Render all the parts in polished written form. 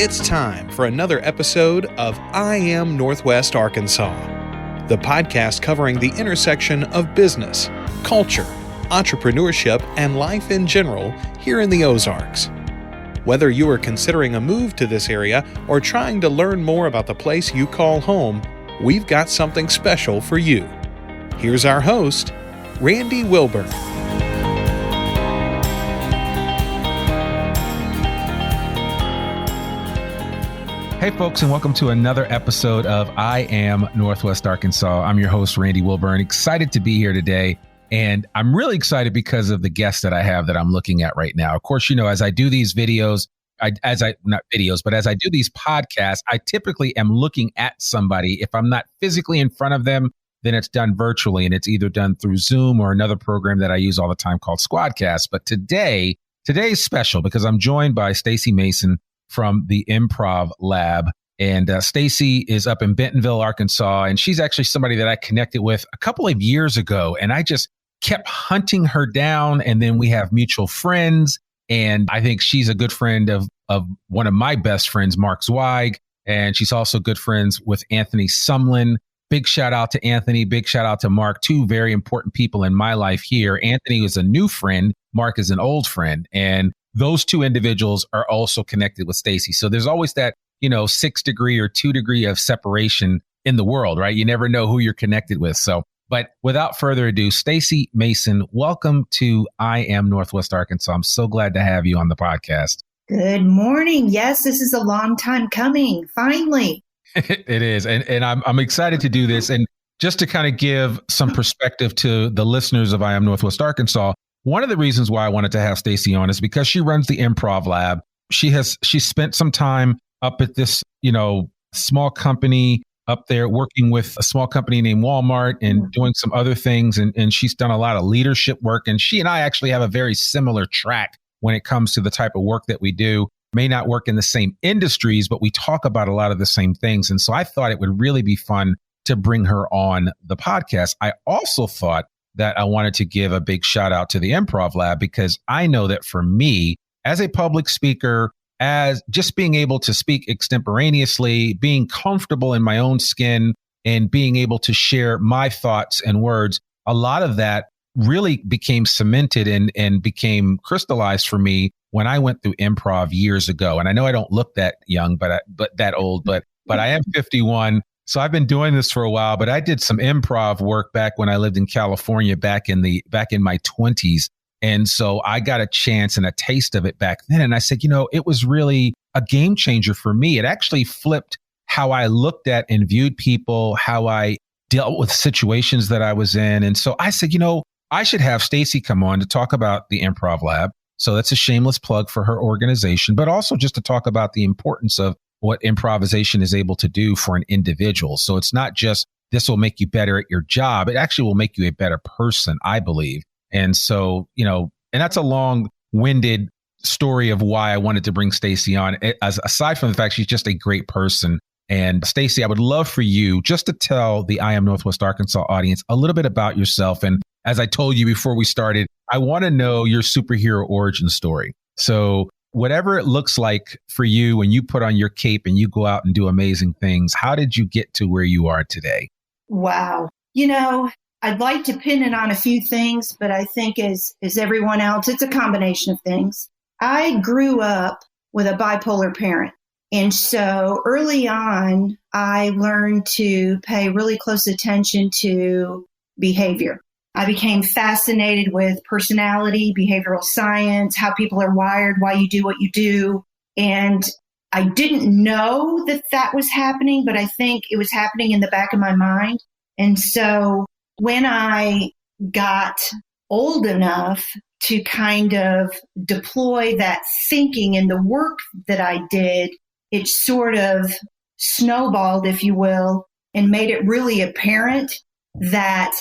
It's time for another episode of I Am Northwest Arkansas, the podcast covering the intersection of business, culture, entrepreneurship, and life in general here in the Ozarks. Whether you are considering a move to this area or trying to learn more about the place you call home, we've got something special for you. Here's our host, Randy Wilburn. Hey folks, and welcome to another episode of I Am Northwest Arkansas. I'm your host, Randy Wilburn. Excited to be here today. And I'm really excited because of the guest that I have that I'm looking at right now. Of course, you know, as I do these videos, as I do these podcasts, I typically am looking at somebody. If I'm not physically in front of them, then it's done virtually, and it's either done through Zoom or another program that I use all the time called Squadcast. But today's special because I'm joined by Stacey Mason from the Improv Lab. And Stacey is up in Bentonville, Arkansas, and she's actually somebody that I connected with a couple of years ago. And I just kept hunting her down. And then we have mutual friends. And I think she's a good friend of one of my best friends, Mark Zweig. And she's also good friends with Anthony Sumlin. Big shout out to Anthony. Big shout out to Mark. Two very important people in my life here. Anthony is a new friend. Mark is an old friend. And those two individuals are also connected with Stacey. So there's always that, 6 degree or 2 degree of separation in the world, right? You never know who you're connected with. But without further ado, Stacey Mason, welcome to I Am Northwest Arkansas. I'm so glad to have you on the podcast. Good morning. Yes, this is a long time coming. Finally. It is. And I'm excited to do this. And just to kind of give some perspective to the listeners of I Am Northwest Arkansas, one of the reasons why I wanted to have Stacey on is because she runs the Improv Lab. She spent some time up at this, small company up there working with a small company named Walmart and doing some other things. And she's done a lot of leadership work. And she and I actually have a very similar track when it comes to the type of work that we do. May not work in the same industries, but we talk about a lot of the same things. And so I thought it would really be fun to bring her on the podcast. I also thought that I wanted to give a big shout out to the Improv Lab because I know that for me, as a public speaker, as just being able to speak extemporaneously, being comfortable in my own skin and being able to share my thoughts and words, a lot of that really became cemented and became crystallized for me when I went through improv years ago. And I know I don't look that young, but that old, but I am 51. So I've been doing this for a while, but I did some improv work back when I lived in California back in my 20s. And so I got a chance and a taste of it back then. And I said, it was really a game changer for me. It actually flipped how I looked at and viewed people, how I dealt with situations that I was in. And so I said, I should have Stacey come on to talk about the Improv Lab. So that's a shameless plug for her organization, but also just to talk about the importance of what improvisation is able to do for an individual. So it's not just this will make you better at your job. It actually will make you a better person, I believe. And so, and that's a long-winded story of why I wanted to bring Stacey on, aside from the fact she's just a great person. And Stacey, I would love for you just to tell the I Am Northwest Arkansas audience a little bit about yourself. And as I told you before we started, I want to know your superhero origin story. So whatever it looks like for you when you put on your cape and you go out and do amazing things, how did you get to where you are today? Wow. I'd like to pin it on a few things, but I think as everyone else, it's a combination of things. I grew up with a bipolar parent. And so early on, I learned to pay really close attention to behavior. I became fascinated with personality, behavioral science, how people are wired, why you do what you do. And I didn't know that was happening, but I think it was happening in the back of my mind. And so when I got old enough to kind of deploy that thinking in the work that I did, it sort of snowballed, if you will, and made it really apparent that,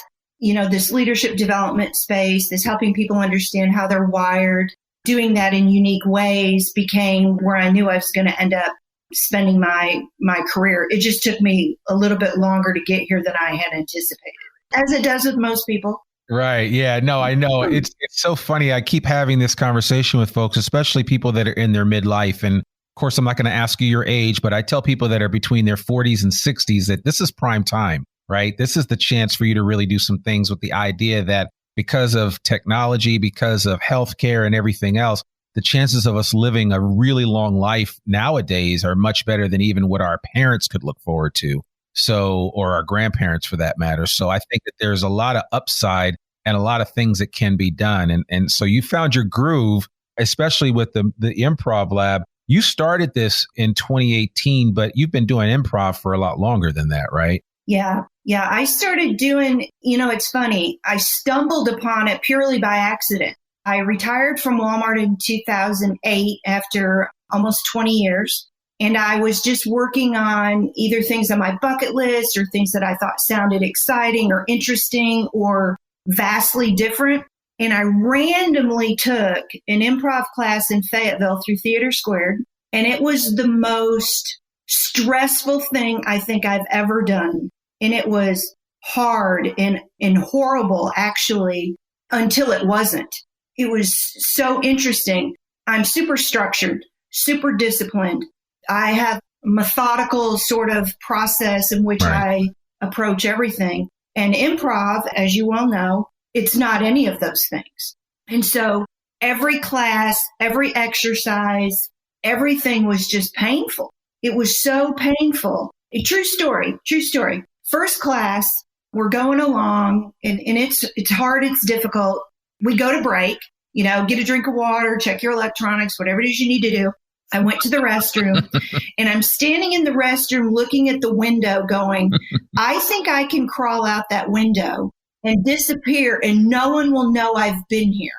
this leadership development space, this helping people understand how they're wired, doing that in unique ways became where I knew I was going to end up spending my career. It just took me a little bit longer to get here than I had anticipated, as it does with most people. Right. Yeah. No, I know. It's so funny. I keep having this conversation with folks, especially people that are in their midlife. And Of course, I'm not going to ask you your age, but I tell people that are between their 40s and 60s that this is prime time, right? This is the chance for you to really do some things with the idea that because of technology, because of healthcare and everything else, the chances of us living a really long life nowadays are much better than even what our parents could look forward to. So, or our grandparents for that matter. So I think that there's a lot of upside and a lot of things that can be done. And so you found your groove, especially with the improv lab. You started this in 2018, but you've been doing improv for a lot longer than that, right? Yeah. Yeah. I started doing, it's funny. I stumbled upon it purely by accident. I retired from Walmart in 2008 after almost 20 years. And I was just working on either things on my bucket list or things that I thought sounded exciting or interesting or vastly different. And I randomly took an improv class in Fayetteville through Theater Squared. And it was the most stressful thing I think I've ever done. And it was hard and horrible, actually, until it wasn't. It was so interesting. I'm super structured, super disciplined. I have a methodical sort of process in which I approach everything. And improv, as you well know, it's not any of those things. And so every class, every exercise, everything was just painful. It was so painful. A true story. First class, we're going along and it's hard, it's difficult. We go to break, get a drink of water, check your electronics, whatever it is you need to do. I went to the restroom and I'm standing in the restroom looking at the window going, I think I can crawl out that window and disappear and no one will know I've been here.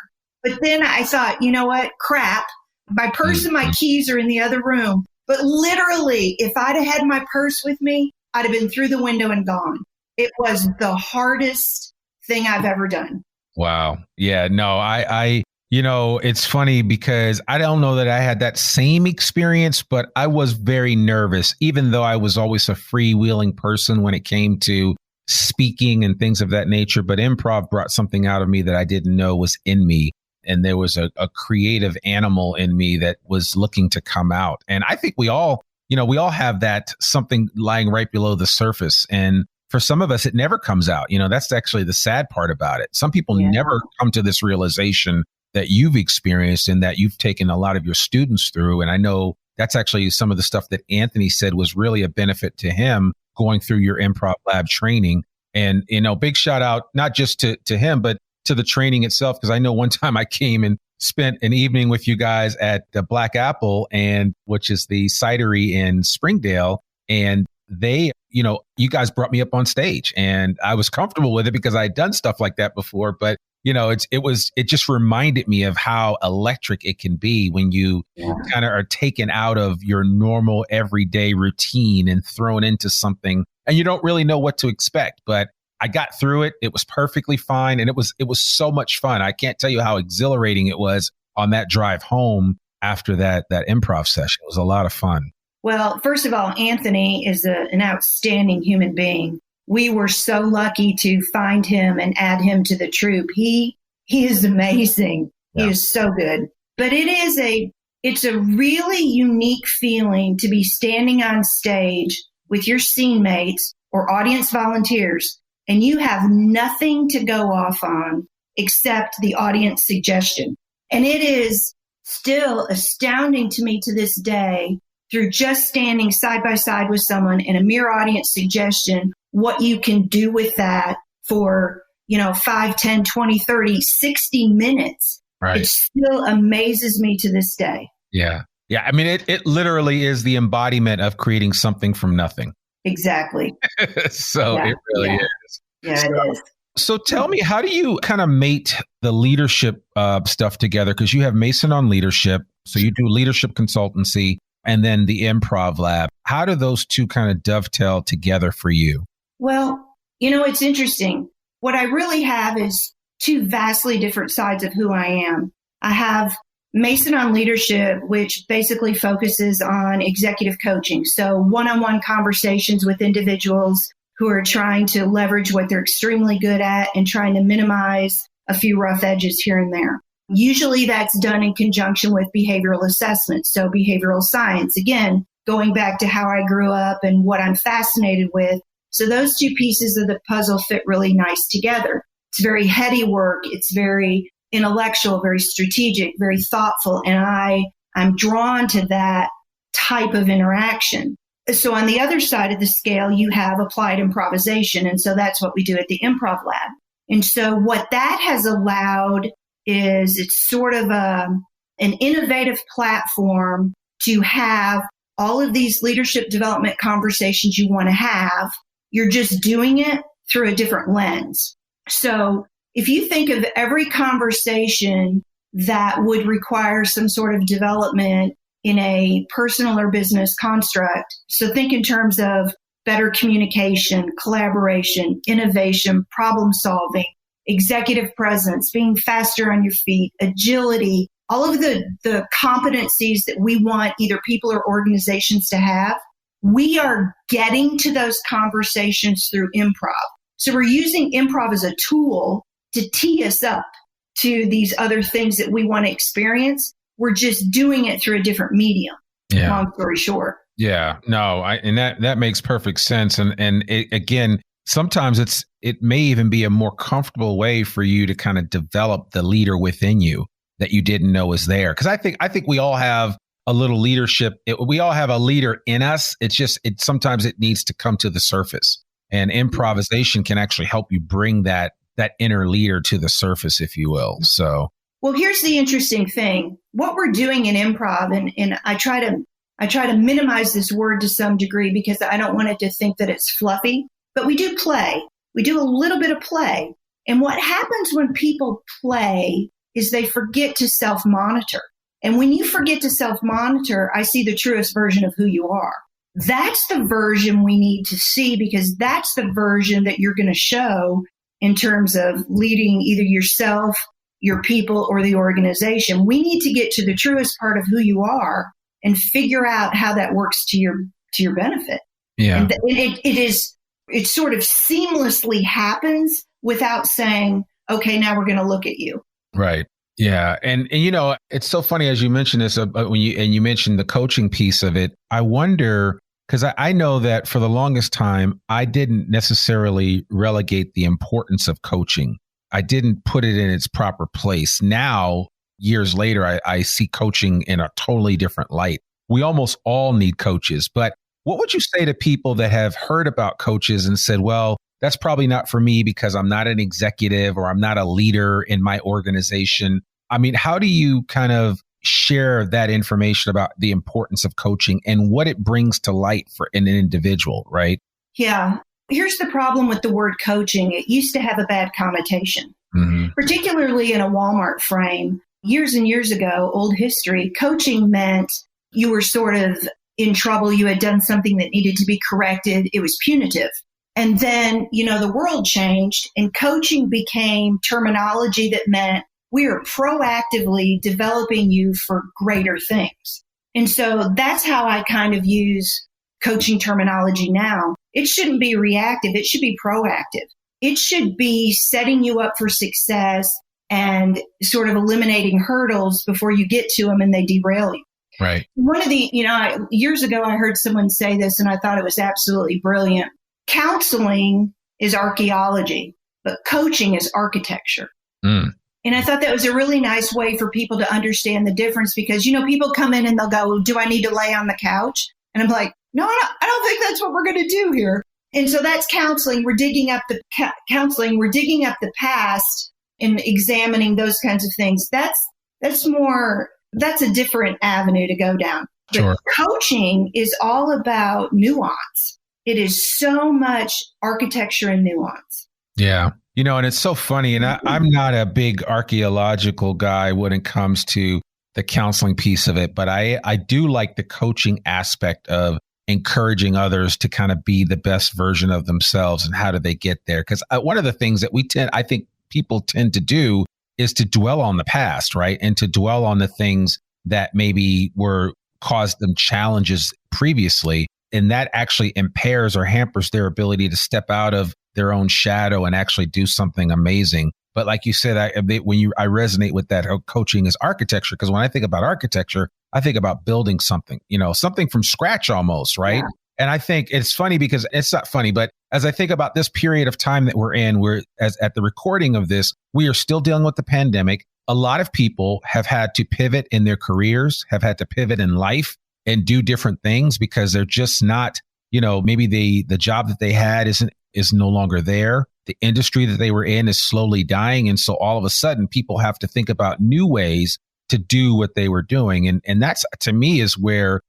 But then I thought, you know what? Crap. My purse and my keys are in the other room. But literally, if I'd have had my purse with me, I'd have been through the window and gone. It was the hardest thing I've ever done. Wow. Yeah, no, I it's funny because I don't know that I had that same experience, but I was very nervous, even though I was always a freewheeling person when it came to speaking and things of that nature. But improv brought something out of me that I didn't know was in me. And there was a creative animal in me that was looking to come out. And I think we all have that something lying right below the surface. And for some of us, it never comes out. That's actually the sad part about it. Some people never come to this realization that you've experienced and that you've taken a lot of your students through. And I know that's actually some of the stuff that Anthony said was really a benefit to him going through your improv lab training. And, big shout out, not just to him, but to the training itself. Because I know one time I came and spent an evening with you guys at the Black Apple, which is the cidery in Springdale. And they, you guys brought me up on stage and I was comfortable with it because I had done stuff like that before. But it just reminded me of how electric it can be when you kind of are taken out of your normal everyday routine and thrown into something and you don't really know what to expect. But I got through it. It was perfectly fine. And it was so much fun. I can't tell you how exhilarating it was on that drive home after that improv session. It was a lot of fun. Well, first of all, Anthony is an outstanding human being. We were so lucky to find him and add him to the troupe. He is amazing. Yeah. He is so good. But it's a really unique feeling to be standing on stage with your scene mates or audience volunteers, and you have nothing to go off on except the audience suggestion. And it is still astounding to me to this day, through just standing side by side with someone and a mere audience suggestion, what you can do with that for, 5, 10, 20, 30, 60 minutes. Right. It still amazes me to this day. Yeah. Yeah. I mean, it literally is the embodiment of creating something from nothing. Exactly. So it really is. Yeah, it is. So tell me, how do you kind of mate the leadership stuff together? Because you have Mason on leadership. So you do leadership consultancy and then the improv lab. How do those two kind of dovetail together for you? Well, it's interesting. What I really have is two vastly different sides of who I am. I have Mason on leadership, which basically focuses on executive coaching. So one-on-one conversations with individuals who are trying to leverage what they're extremely good at and trying to minimize a few rough edges here and there. Usually that's done in conjunction with behavioral assessment. So behavioral science, again, going back to how I grew up and what I'm fascinated with. So those two pieces of the puzzle fit really nice together. It's very heady work. It's very intellectual, very strategic, very thoughtful. And I'm drawn to that type of interaction. So on the other side of the scale, you have applied improvisation. And so that's what we do at the Improv Lab. And so what that has allowed is it's sort of an innovative platform to have all of these leadership development conversations you want to have. You're just doing it through a different lens. So if you think of every conversation that would require some sort of development in a personal or business construct, so think in terms of better communication, collaboration, innovation, problem solving, executive presence, being faster on your feet, agility, all of the competencies that we want either people or organizations to have, we are getting to those conversations through improv. So we're using improv as a tool to tee us up to these other things that we want to experience. We're just doing it through a different medium. Yeah. Long story short. Yeah, no, and that makes perfect sense. And it, again, sometimes it may even be a more comfortable way for you to kind of develop the leader within you that you didn't know was there. Because I think we all have a little leadership. We all have a leader in us. It's just sometimes it needs to come to the surface. And improvisation can actually help you bring that inner leader to the surface, if you will. So, well, here's the interesting thing. What we're doing in improv, and I try to minimize this word to some degree because I don't want it to think that it's fluffy, but we do play. We do a little bit of play. And what happens when people play is they forget to self-monitor. And when you forget to self-monitor, I see the truest version of who you are. That's the version we need to see because that's the version that you're going to show in terms of leading either yourself, your people, or the organization. We need to get to the truest part of who you are and figure out how that works to your benefit. Yeah. And it sort of seamlessly happens without saying, okay, now we're going to look at you. Right. Yeah. And you know, it's so funny as you mentioned this when you mentioned the coaching piece of it. I wonder, because I know that for the longest time, I didn't necessarily relegate the importance of coaching. I didn't put it in its proper place. Now, years later, I see coaching in a totally different light. We almost all need coaches. But what would you say to people that have heard about coaches and said, well, that's probably not for me because I'm not an executive or I'm not a leader in my organization? I mean, how do you kind of share that information about the importance of coaching and what it brings to light for an individual, right? Yeah. Here's the problem with the word coaching. It used to have a bad connotation, particularly in a Walmart frame. Years and years ago, old history, coaching meant you were sort of in trouble. You had done something that needed to be corrected. It was punitive. And then, the world changed and coaching became terminology that meant we are proactively developing you for greater things. And so that's how I kind of use coaching terminology now. It shouldn't be reactive. It should be proactive. It should be setting you up for success and sort of eliminating hurdles before you get to them and they derail you. Right. One of the, years ago, I heard someone say this and I thought it was absolutely brilliant. Counseling is archaeology, but coaching is architecture. And I thought that was a really nice way for people to understand the difference because, people come in and they'll go, do I need to lay on the couch? And I'm like, no, I don't think that's what we're going to do here. And so that's counseling. We're digging up the past and examining those kinds of things. That's a different avenue to go down. Sure. But coaching is all about nuance. It is so much architecture and nuance. Yeah. And it's so funny. And I'm not a big archaeological guy when it comes to the counseling piece of it, but I do like the coaching aspect of encouraging others to kind of be the best version of themselves and how do they get there? Because one of the things that I think people tend to do is to dwell on the past, right? And to dwell on the things that maybe caused them challenges previously. And that actually impairs or hampers their ability to step out of their own shadow and actually do something amazing. But like you said, I resonate with that coaching is architecture. Because when I think about architecture, I think about building something, something from scratch almost, right? Yeah. And I think it's funny because it's not funny, but as I think about this period of time that we're in, at the recording of this, we are still dealing with the pandemic. A lot of people have had to pivot in their careers, have had to pivot in life and do different things because they're just not, maybe the job that they had is no longer there. The industry that they were in is slowly dying. And so all of a sudden people have to think about new ways to do what they were doing. And that's, to me, is where,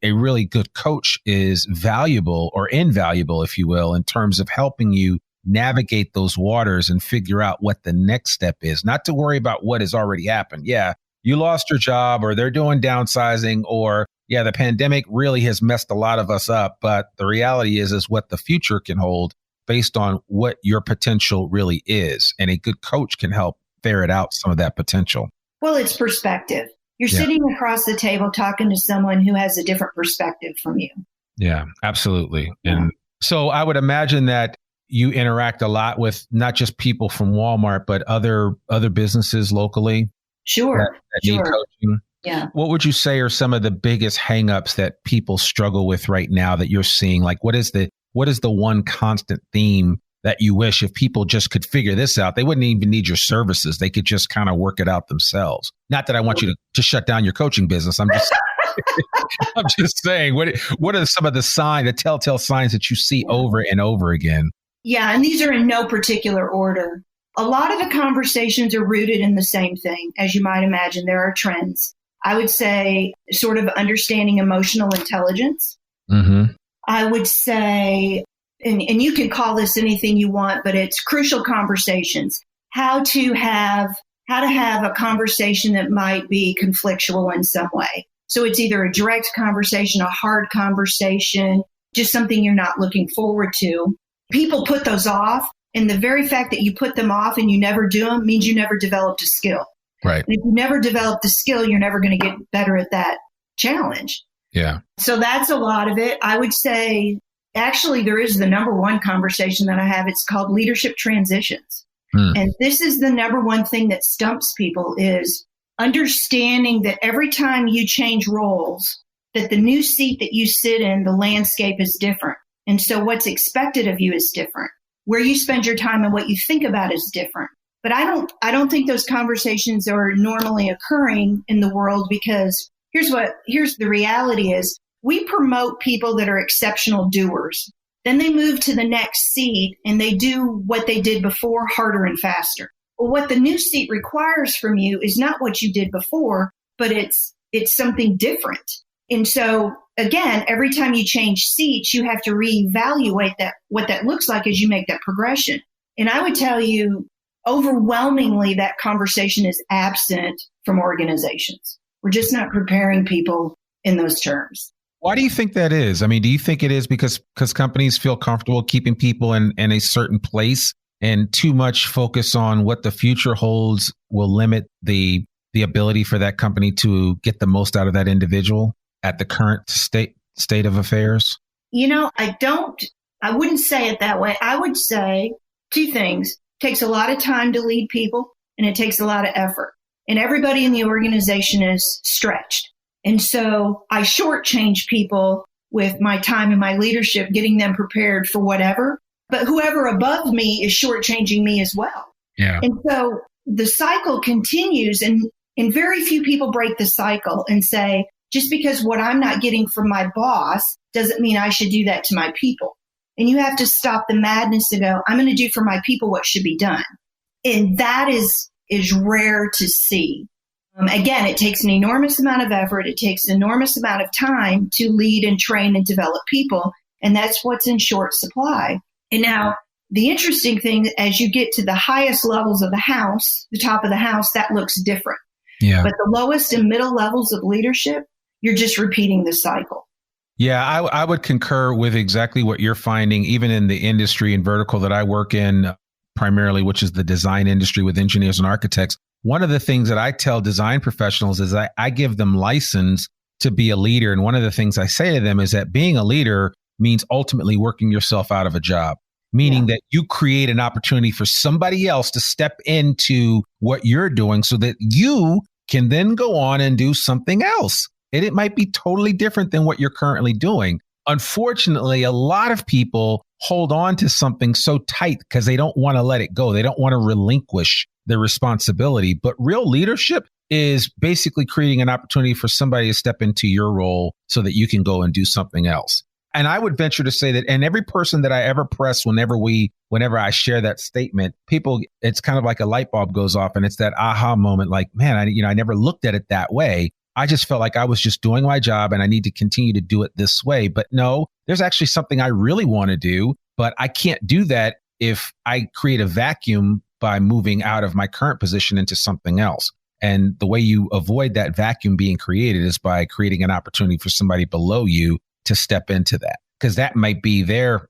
a really good coach is valuable or invaluable, if you will, in terms of helping you navigate those waters and figure out what the next step is, not to worry about what has already happened. Yeah, you lost your job or they're doing downsizing or the pandemic really has messed a lot of us up. But the reality is what the future can hold based on what your potential really is. And a good coach can help ferret out some of that potential. Well, it's perspective. You're sitting across the table talking to someone who has a different perspective from you. Yeah, absolutely. Yeah. And so I would imagine that you interact a lot with not just people from Walmart, but other businesses locally. Sure. That need coaching. Yeah. What would you say are some of the biggest hangups that people struggle with right now that you're seeing? Like, what is the one constant theme that you wish if people just could figure this out, they wouldn't even need your services. They could just kind of work it out themselves. Not that I want you to shut down your coaching business. I'm just saying, what are some of the telltale signs that you see over and over again? Yeah. And these are in no particular order. A lot of the conversations are rooted in the same thing. As you might imagine, there are trends. I would say sort of understanding emotional intelligence. Mm-hmm. I would say, and you can call this anything you want, but it's crucial conversations. How to have a conversation that might be conflictual in some way. So it's either a direct conversation, a hard conversation, just something you're not looking forward to. People put those off, and the very fact that you put them off and you never do them means you never developed a skill. Right. And if you never develop the skill, you're never going to get better at that challenge. Yeah. So that's a lot of it. I would say, actually, there is the number one conversation that I have. It's called leadership transitions. And this is the number one thing that stumps people is understanding that every time you change roles, that the new seat that you sit in, the landscape is different. And so what's expected of you is different. Where you spend your time and what you think about is different. But I don't think those conversations are normally occurring in the world because here's the reality is we promote people that are exceptional doers. Then they move to the next seat and they do what they did before harder and faster. Well, what the new seat requires from you is not what you did before, but it's something different. And so again, every time you change seats, you have to reevaluate what that looks like as you make that progression. And I would tell you, overwhelmingly, that conversation is absent from organizations. We're just not preparing people in those terms. Why do you think that is? I mean, do you think it is because companies feel comfortable keeping people in a certain place and too much focus on what the future holds will limit the ability for that company to get the most out of that individual at the current state of affairs? I wouldn't say it that way. I would say two things. It takes a lot of time to lead people and it takes a lot of effort. And everybody in the organization is stretched. And so I shortchange people with my time and my leadership, getting them prepared for whatever. But whoever above me is shortchanging me as well. Yeah. And so the cycle continues and very few people break the cycle and say, just because what I'm not getting from my boss doesn't mean I should do that to my people. And you have to stop the madness and go, I'm going to do for my people what should be done. And that is rare to see. Again, it takes an enormous amount of effort. It takes an enormous amount of time to lead and train and develop people. And that's what's in short supply. And now the interesting thing, as you get to the highest levels of the house, the top of the house, that looks different. Yeah. But the lowest and middle levels of leadership, you're just repeating the cycle. Yeah, I would concur with exactly what you're finding, even in the industry and vertical that I work in primarily, which is the design industry with engineers and architects. One of the things that I tell design professionals is I give them license to be a leader. And one of the things I say to them is that being a leader means ultimately working yourself out of a job. meaning that you create an opportunity for somebody else to step into what you're doing so that you can then go on and do something else. And it might be totally different than what you're currently doing. Unfortunately, a lot of people hold on to something so tight because they don't want to let it go. They don't want to relinquish their responsibility. But real leadership is basically creating an opportunity for somebody to step into your role so that you can go and do something else. And I would venture to say that, and every person that I ever press, whenever I share that statement, people, it's kind of like a light bulb goes off and it's that aha moment, like, man, I never looked at it that way. I just felt like I was just doing my job and I need to continue to do it this way. But no, there's actually something I really want to do, but I can't do that if I create a vacuum by moving out of my current position into something else. And the way you avoid that vacuum being created is by creating an opportunity for somebody below you to step into that, because that might be their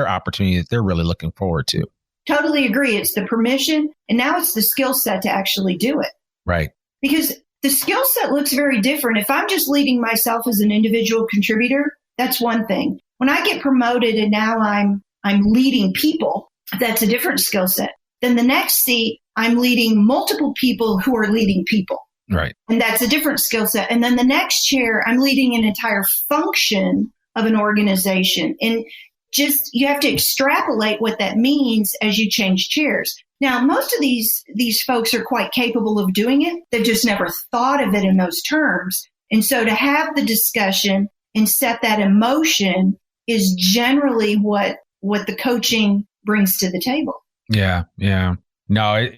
opportunity that they're really looking forward to. Totally agree. It's the permission, and now it's the skill set to actually do it. Right. Because the skill set looks very different. If I'm just leading myself as an individual contributor, that's one thing. When I get promoted and now I'm leading people, that's a different skill set. Then the next seat, I'm leading multiple people who are leading people. Right. And that's a different skill set. And then the next chair, I'm leading an entire function of an organization. And just, you have to extrapolate what that means as you change chairs. Now, most of these folks are quite capable of doing it. They've just never thought of it in those terms. And so to have the discussion and set that in motion is generally what the coaching brings to the table. Yeah. Yeah. No,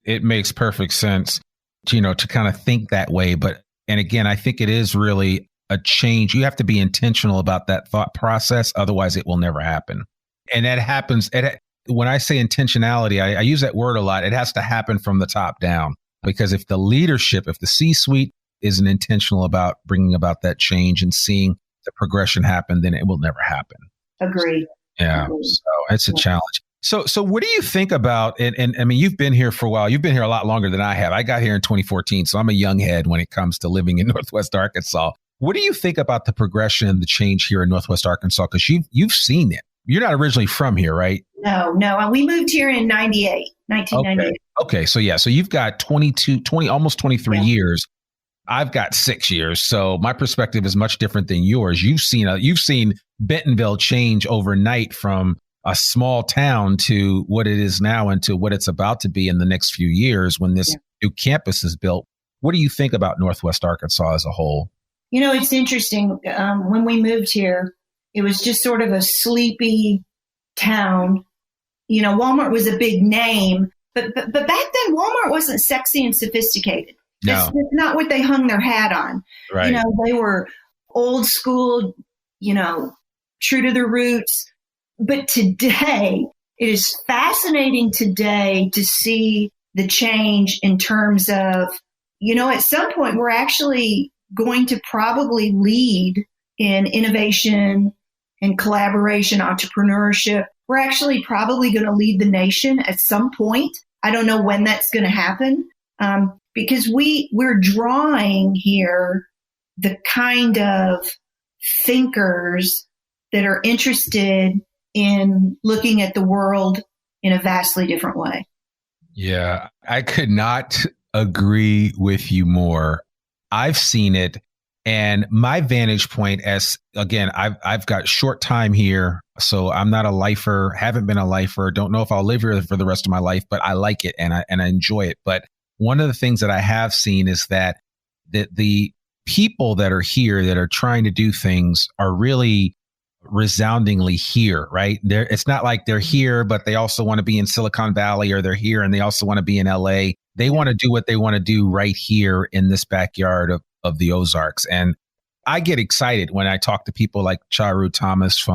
it makes perfect sense, to kind of think that way. And again, I think it is really a change. You have to be intentional about that thought process. Otherwise, it will never happen. And that happens. When I say intentionality, I use that word a lot. It has to happen from the top down, because if the C-suite isn't intentional about bringing about that change and seeing the progression happen, then it will never happen. Agreed. Yeah. Agreed. So it's a challenge. So what do you think about, and I mean, you've been here for a while. You've been here a lot longer than I have. I got here in 2014, so I'm a young head when it comes to living in Northwest Arkansas. What do you think about the progression and the change here in Northwest Arkansas? Because you've seen it. You're not originally from here, right? No. We moved here in 1998. Okay. So you've got almost 23 years. I've got 6 years. So my perspective is much different than yours. You've seen Bentonville change overnight from a small town to what it is now and to what it's about to be in the next few years when this new campus is built. What do you think about Northwest Arkansas as a whole? It's interesting. When we moved here, it was just sort of a sleepy town. Walmart was a big name, but back then Walmart wasn't sexy and sophisticated. No. That's not what they hung their hat on. Right. They were old school, true to their roots. But today, it is fascinating today to see the change in terms of, at some point, we're actually going to probably lead in innovation and collaboration, entrepreneurship. We're actually probably going to lead the nation at some point. I don't know when that's going to happen, because we're drawing here the kind of thinkers that are interested in looking at the world in a vastly different way. Yeah, I could not agree with you more. I've seen it, and my vantage point, as again, I've got short time here, so I'm not a lifer, haven't been a lifer, don't know if I'll live here for the rest of my life, but I like it and I enjoy it. But one of the things that I have seen is that the people that are here that are trying to do things are really resoundingly here, right? It's not like they're here, but they also want to be in Silicon Valley, or they're here and they also want to be in LA. They want to do what they want to do right here in this backyard of the Ozarks. And I get excited when I talk to people like Charu Thomas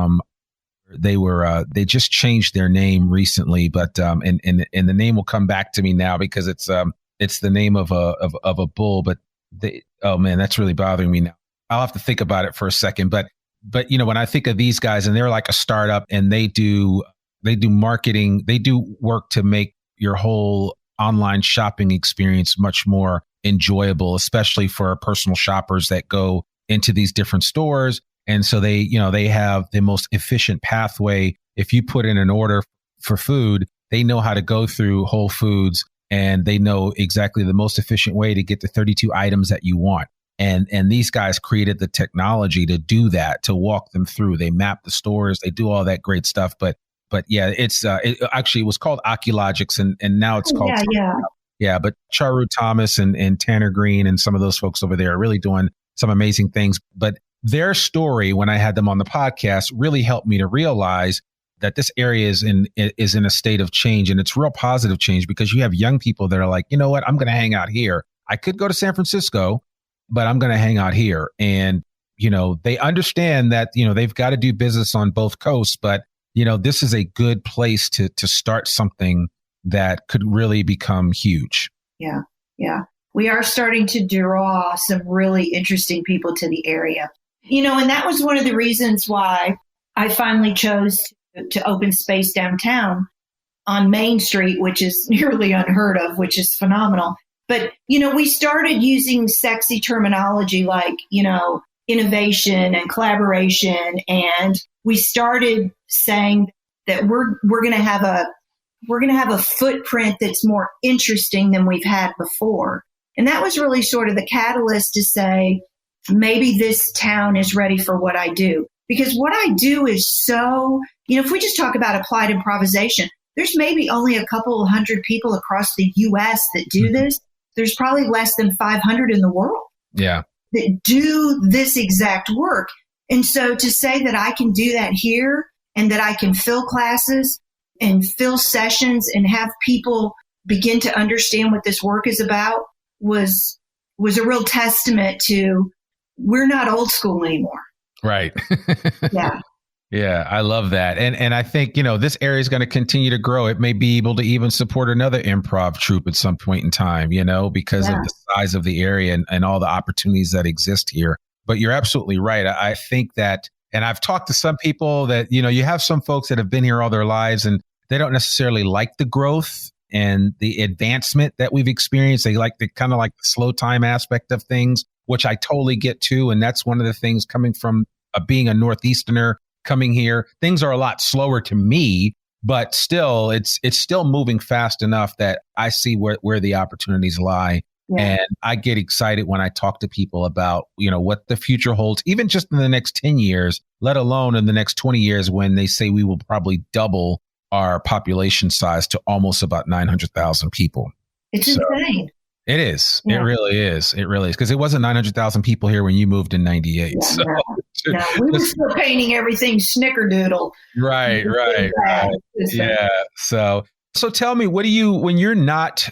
they just changed their name recently, but and the name will come back to me now because it's the name of a bull, but oh man, that's really bothering me now. I'll have to think about it for a second, but when I think of these guys, and they're like a startup, and they do marketing, they do work to make your whole online shopping experience much more enjoyable, especially for personal shoppers that go into these different stores. And so they have the most efficient pathway if you put in an order for food, they know how to go through Whole Foods and they know exactly the most efficient way to get the 32 items that you want. And these guys created the technology to do that, to walk them through. They map the stores, they do all that great stuff. But yeah, it was called Oculogics and now it's called. Yeah. But Charu Thomas and Tanner Green and some of those folks over there are really doing some amazing things. But their story, when I had them on the podcast, really helped me to realize that this area is in a state of change, and it's real positive change, because you have young people that are like, you know what, I'm going to hang out here. I could go to San Francisco, but I'm going to hang out here. And, they understand that, they've got to do business on both coasts, but, this is a good place to start something that could really become huge. Yeah. Yeah. We are starting to draw some really interesting people to the area, and that was one of the reasons why I finally chose to open space downtown on Main Street, which is nearly unheard of, which is phenomenal. But, we started using sexy terminology like, innovation and collaboration. And we started saying that we're going to have a footprint that's more interesting than we've had before. And that was really sort of the catalyst to say, maybe this town is ready for what I do. Because what I do is so, if we just talk about applied improvisation, there's maybe only a couple of hundred people across the U.S. that do this. There's probably less than 500 in the world that do this exact work. And so to say that I can do that here and that I can fill classes and fill sessions and have people begin to understand what this work is about was a real testament to we're not old school anymore. Right. Yeah. Yeah, I love that. And I think, this area is going to continue to grow. It may be able to even support another improv troupe at some point in time, because of the size of the area and all the opportunities that exist here. But you're absolutely right. I think that, and I've talked to some people that, you have some folks that have been here all their lives and they don't necessarily like the growth and the advancement that we've experienced. They like the kind of like the slow time aspect of things, which I totally get too. And that's one of the things coming from being a Northeasterner coming here. Things are a lot slower to me, but still it's still moving fast enough that I see where the opportunities lie. Yeah. And I get excited when I talk to people about, what the future holds, even just in the next 10 years, let alone in the next 20 years, when they say we will probably double our population size to almost about 900,000 people. It's insane. It is. Yeah. It really is. It really is. Because it wasn't 900,000 people here when you moved in 98. Yeah, so. No, we were still painting everything snickerdoodle. Right. Yeah. So tell me, what do you, when you're not,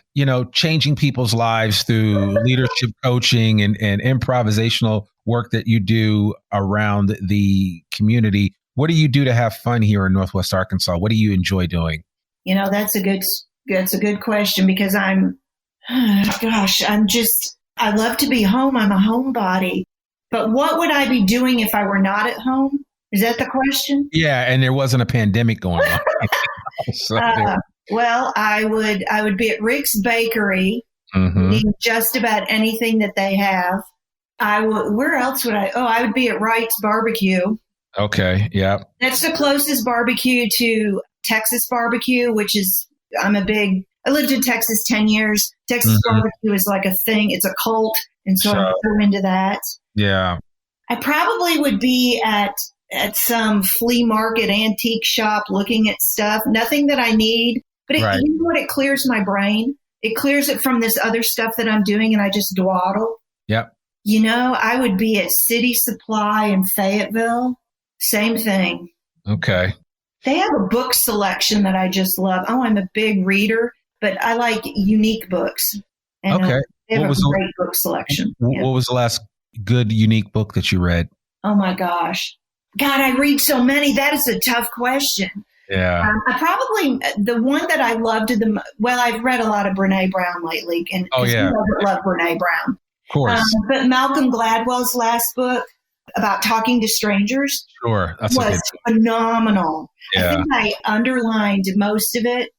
changing people's lives through leadership coaching and improvisational work that you do around the community, what do you do to have fun here in Northwest Arkansas? What do you enjoy doing? That's a good question, because I love to be home. I'm a homebody. But what would I be doing if I were not at home? Is that the question? Yeah, and there wasn't a pandemic going on. Well, I would be at Rick's Bakery, eating just about anything that they have. Where else would I? I would be at Wright's Barbecue. Okay, yeah. That's the closest barbecue to Texas barbecue, which is, I lived in Texas 10 years. Texas barbecue is like a thing. It's a cult. And so I'm so into that. Yeah. I probably would be at some flea market antique shop looking at stuff. Nothing that I need, but you know what? It clears my brain. It clears it from this other stuff that I'm doing, and I just dawdle. Yep. I would be at City Supply in Fayetteville. Same thing. Okay. They have a book selection that I just love. I'm a big reader, but I like unique books. And okay. They have a great book selection. What was the last good, unique book that you read? Oh, my gosh. God, I read so many. That is a tough question. Yeah. I probably, the one that I loved, I've read a lot of Brene Brown lately. And I love Brene Brown. Of course. But Malcolm Gladwell's last book about talking to strangers was phenomenal. Yeah. I think I underlined most of it.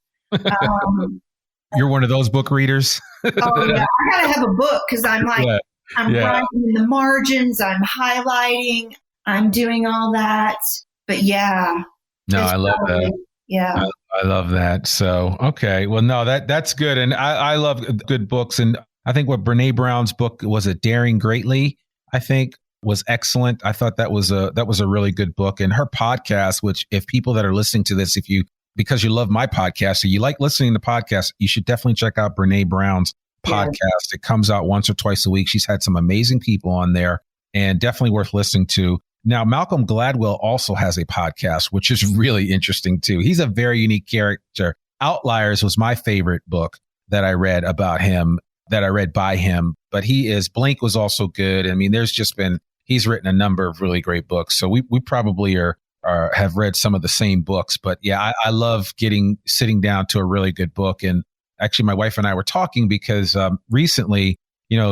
You're one of those book readers? Oh, yeah. I got to have a book because I'm like, I'm writing in the margins, I'm highlighting, I'm doing all that. But yeah, No, It's I love probably- that. Yeah. I love that. So, okay. Well, no, that's good. And I love good books. And I think what Brene Brown's book was, it Daring Greatly, I think was excellent. I thought that was a really good book. And her podcast, which if people that are listening to this, because you love my podcast, or you like listening to podcasts, you should definitely check out Brene Brown's podcast. It comes out once or twice a week. She's had some amazing people on there and definitely worth listening to. Now, Malcolm Gladwell also has a podcast, which is really interesting too. He's a very unique character. Outliers was my favorite book that I read about him, that I read by him, but Blink was also good. I mean, he's written a number of really great books. So we probably have read some of the same books, but yeah, I love sitting down to a really good book. And actually my wife and I were talking because recently,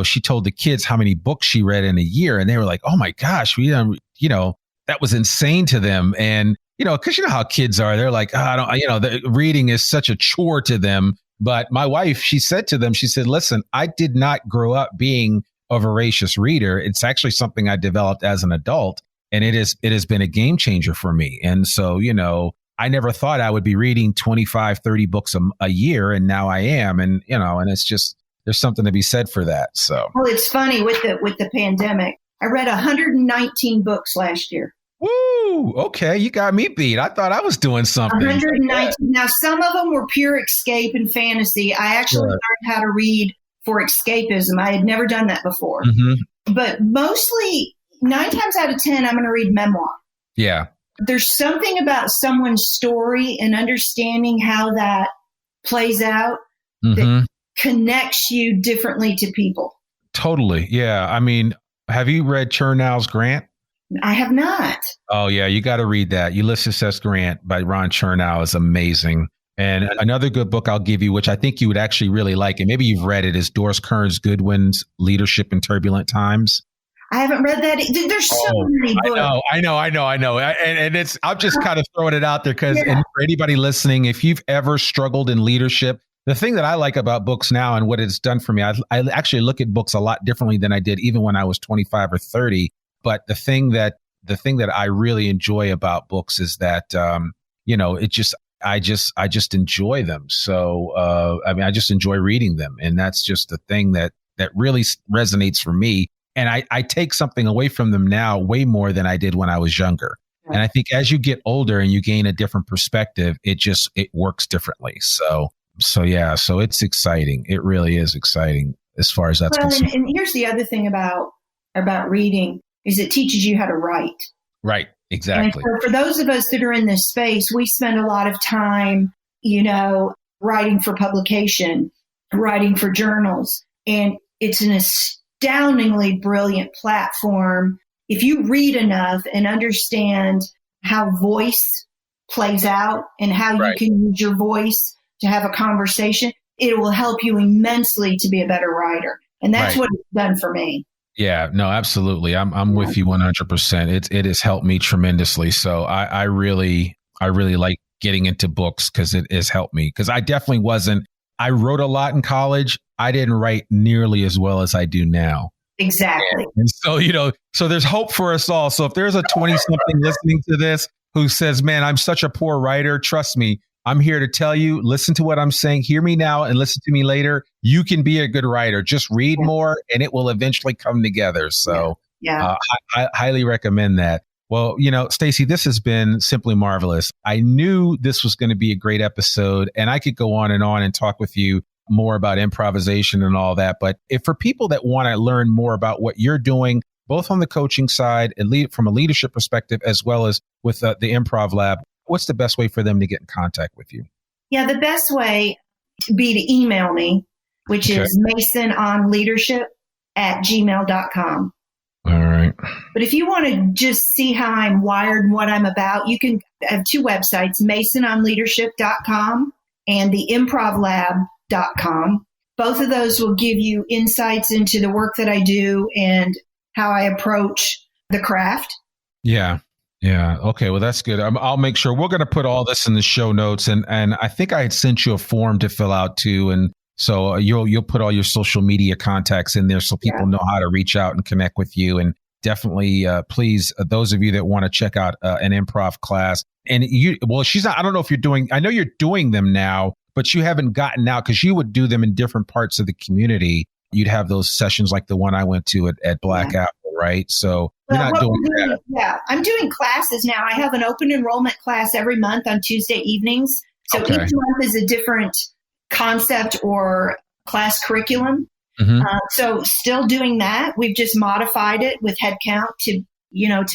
she told the kids how many books she read in a year. And they were like, oh my gosh, that was insane to them. And, because how kids are, they're like, the reading is such a chore to them. But my wife, she said to them, she said, listen, I did not grow up being a voracious reader. It's actually something I developed as an adult. And it has been a game changer for me. And so, I never thought I would be reading 25, 30 books a year. And now I am. And, and it's just, there's something to be said for that. So, well, it's funny with the pandemic. I read 119 books last year. Woo! Okay, you got me beat. I thought I was doing something. 119. Now, some of them were pure escape and fantasy. I actually learned how to read for escapism. I had never done that before. Mm-hmm. But mostly, 9 times out of 10, I'm going to read memoir. Yeah. There's something about someone's story and understanding how that plays out that connects you differently to people. Totally. Yeah. I mean, have you read Chernow's Grant? I have not. Oh, yeah. You got to read that. Ulysses S. Grant by Ron Chernow is amazing. And another good book I'll give you, which I think you would actually really like, and maybe you've read it, is Doris Kearns Goodwin's Leadership in Turbulent Times. I haven't read that. There's so many books. I know. And I'm just kind of throwing it out there because for anybody listening, if you've ever struggled in leadership, the thing that I like about books now and what it's done for me, I actually look at books a lot differently than I did even when I was 25 or 30. But the thing that I really enjoy about books is that, I just enjoy them. So, I just enjoy reading them. And that's just the thing that really resonates for me. And I take something away from them now way more than I did when I was younger. Right. And I think as you get older and you gain a different perspective, it works differently. So it's exciting. It really is exciting as far as that's concerned. And here's the other thing about reading is it teaches you how to write. Right. Exactly. And for those of us that are in this space, we spend a lot of time, writing for publication, writing for journals, and it's an astoundingly brilliant platform. If you read enough and understand how voice plays out and how you can use your voice to have a conversation, it will help you immensely to be a better writer. And that's what it's done for me. Yeah, no, absolutely. I'm with you 100%. It has helped me tremendously. So I really like getting into books because it has helped me. Because I definitely I wrote a lot in college. I didn't write nearly as well as I do now. Exactly. And so, so there's hope for us all. So if there's a 20-something listening to this who says, man, I'm such a poor writer, trust me, I'm here to tell you, listen to what I'm saying, hear me now and listen to me later. You can be a good writer. Just read more and it will eventually come together. So I highly recommend that. Well, Stacey, this has been simply marvelous. I knew this was going to be a great episode and I could go on and talk with you more about improvisation and all that. But if for people that want to learn more about what you're doing, both on the coaching side and from a leadership perspective, as well as with the Improv Lab, what's the best way for them to get in contact with you? Yeah, the best way would be to email me, which is masononleadership@gmail.com. All right. But if you want to just see how I'm wired and what I'm about, you can have 2 websites, masononleadership.com and the improvlab.com. Both of those will give you insights into the work that I do and how I approach the craft. Yeah. Yeah. Okay. Well, that's good. I'll make sure we're going to put all this in the show notes. And I think I had sent you a form to fill out too. And so you'll put all your social media contacts in there so people know how to reach out and connect with you. And definitely please, those of you that want to check out an improv class. And she's not, I don't know if I know you're doing them now, but you haven't gotten out because you would do them in different parts of the community. You'd have those sessions like the one I went to at Black Apple, right? So you're not doing that. Yeah, I'm doing classes now. I have an open enrollment class every month on Tuesday evenings. So each month is a different concept or class curriculum. Mm-hmm. So still doing that. We've just modified it with headcount to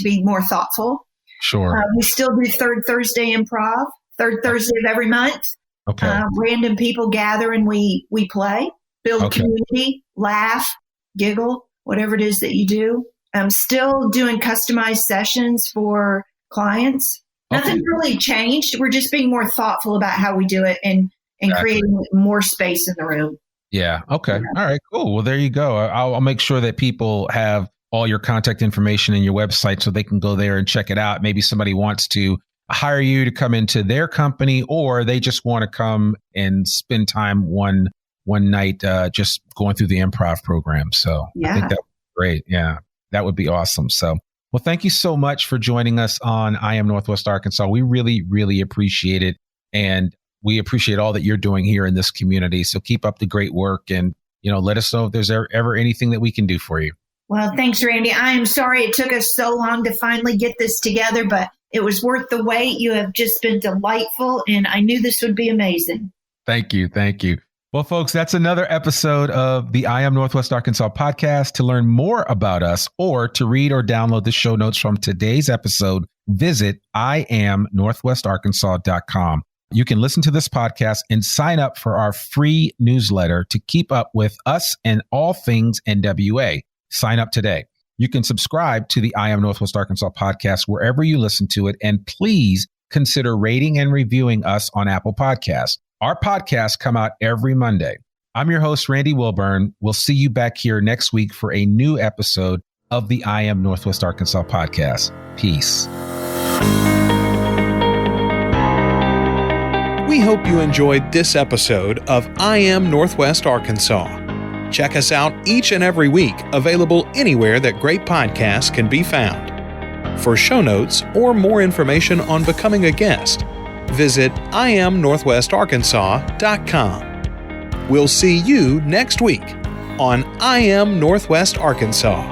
be more thoughtful. Sure. We still do third Thursday improv, third Thursday of every month. Okay. Random people gather and we play, build community, laugh, giggle, whatever it is that you do. I'm still doing customized sessions for clients. Nothing really changed. We're just being more thoughtful about how we do it and creating more space in the room. Yeah. Okay. All right, cool. Well, there you go. I'll make sure that people have all your contact information in your website so they can go there and check it out. Maybe somebody wants to hire you to come into their company, or they just want to come and spend time one night just going through the improv program. So I think that would be great. Yeah, that would be awesome. So, well, thank you so much for joining us on I Am Northwest Arkansas. We really, really appreciate it. And we appreciate all that you're doing here in this community. So keep up the great work and, let us know if there's ever anything that we can do for you. Well, thanks, Randy. I am sorry it took us so long to finally get this together, but it was worth the wait. You have just been delightful, and I knew this would be amazing. Thank you. Thank you. Well, folks, that's another episode of the I Am Northwest Arkansas podcast. To learn more about us or to read or download the show notes from today's episode, visit IamNorthwestArkansas.com. You can listen to this podcast and sign up for our free newsletter to keep up with us and all things NWA. Sign up today. You can subscribe to the I Am Northwest Arkansas podcast wherever you listen to it. And please consider rating and reviewing us on Apple Podcasts. Our podcasts come out every Monday. I'm your host, Randy Wilburn. We'll see you back here next week for a new episode of the I Am Northwest Arkansas podcast. Peace. We hope you enjoyed this episode of I Am Northwest Arkansas. Check us out each and every week, available anywhere that great podcasts can be found. For show notes or more information on becoming a guest, visit IamNorthwestArkansas.com. We'll see you next week on I Am Northwest Arkansas.